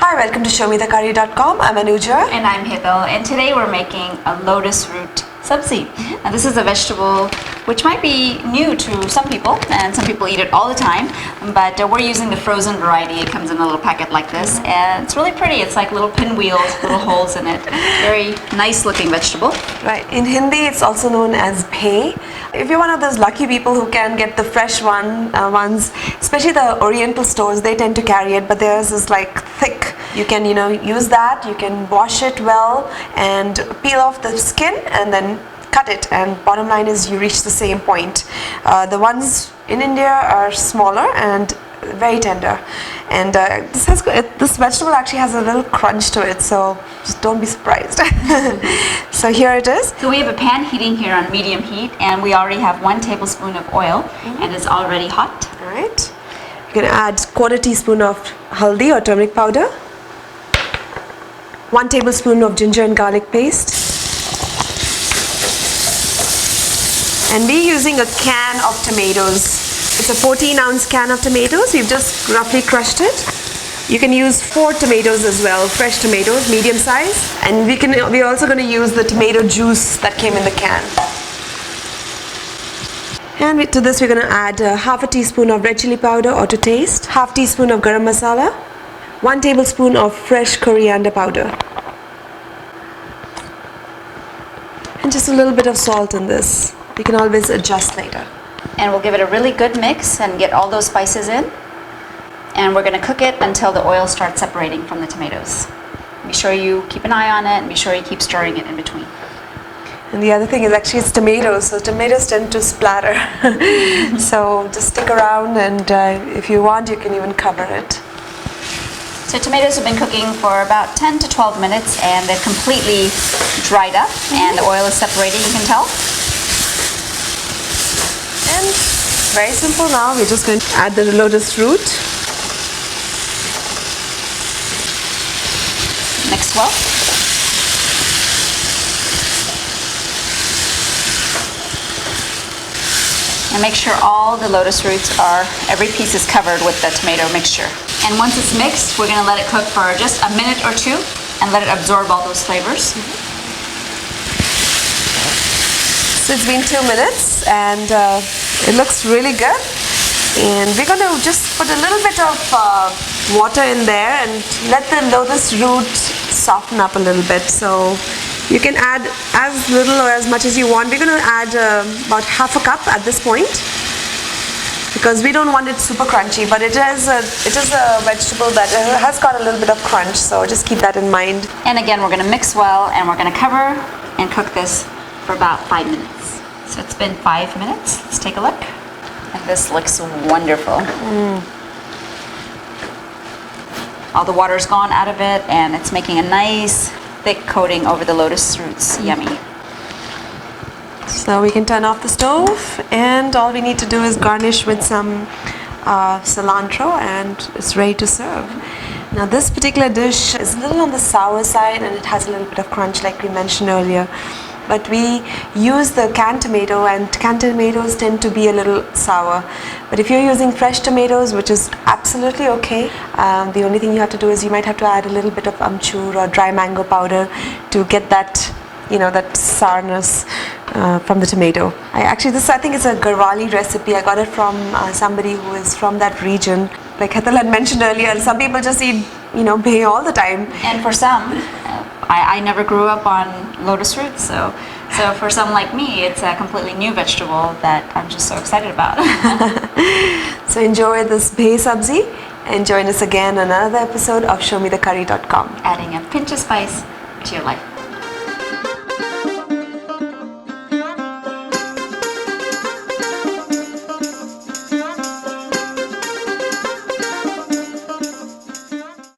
Hi, welcome to ShowMeTheCurry.com. I'm Anuja. And I'm Hital, and today we're making a lotus root sabzi. Now this is a vegetable which might be new to some people, and some people eat it all the time, but we're using the frozen variety. It comes in a little packet like this, and it's really pretty. It's like little pinwheels, little holes in it. Very nice looking vegetable. Right. In Hindi, it's also known as bhe. If you're one of those lucky people who can get the fresh ones, especially the Oriental stores, they tend to carry it, but theirs is like thick. You can, use that. You can wash it well and peel off the skin and then cut it. And bottom line is you reach the same point. The ones in India are smaller and very tender. And this vegetable actually has a little crunch to it, so just don't be surprised. So here it is. So we have a pan heating here on medium heat, and we already have 1 tablespoon of oil, and it's already hot. All right. You're going to add 1/4 teaspoon of haldi or turmeric powder, 1 tablespoon of ginger and garlic paste, and we're using a can of tomatoes. It's a 14-ounce can of tomatoes. We've just roughly crushed it. You can use 4 tomatoes as well, fresh tomatoes, medium size, and we're also going to use the tomato juice that came in the can. And to this we're going to add 1/2 teaspoon of red chili powder or to taste, 1/2 teaspoon of garam masala, 1 tablespoon of fresh coriander powder, and just a little bit of salt in this. We can always adjust later. And we'll give it a really good mix and get all those spices in. And we're going to cook it until the oil starts separating from the tomatoes. Be sure you keep an eye on it, and be sure you keep stirring it in between. And the other thing is actually it's tomatoes, so tomatoes tend to splatter. So just stick around, and if you want, you can even cover it. So tomatoes have been cooking for about 10 to 12 minutes, and they've completely dried up, and the oil is separating, you can tell. And very simple now, we're just going to add the lotus root. Mix well. And make sure all the lotus roots every piece is covered with the tomato mixture. And once it's mixed, we're going to let it cook for just a minute or 2 and let it absorb all those flavors. So it's been 2 minutes, and it looks really good. And we're going to just put a little bit of water in there and let the lotus root soften up a little bit. So you can add as little or as much as you want. We're going to add about 1/2 cup at this point, because we don't want it super crunchy, but it is a vegetable that has got a little bit of crunch, so just keep that in mind. And again, we're going to mix well, and we're going to cover and cook this for about 5 minutes. So it's been 5 minutes. Let's take a look. And this looks wonderful. All the water's gone out of it, and it's making a nice thick coating over the lotus roots. Yummy. So we can turn off the stove, and all we need to do is garnish with some cilantro, and it's ready to serve. Now this particular dish is a little on the sour side, and it has a little bit of crunch like we mentioned earlier. But we use the canned tomato, and canned tomatoes tend to be a little sour. But if you're using fresh tomatoes, which is absolutely okay, the only thing you have to do is you might have to add a little bit of amchur or dry mango powder to get that, that sourness from the tomato. I think it's a Garwali recipe. I got it from somebody who is from that region. Like Hital had mentioned earlier, some people just eat, bhe all the time. And for some, I never grew up on lotus roots, so for some like me, it's a completely new vegetable that I'm just so excited about. So enjoy this bhe sabzi, and join us again on another episode of ShowMeTheCurry.com. Adding a pinch of spice to your life.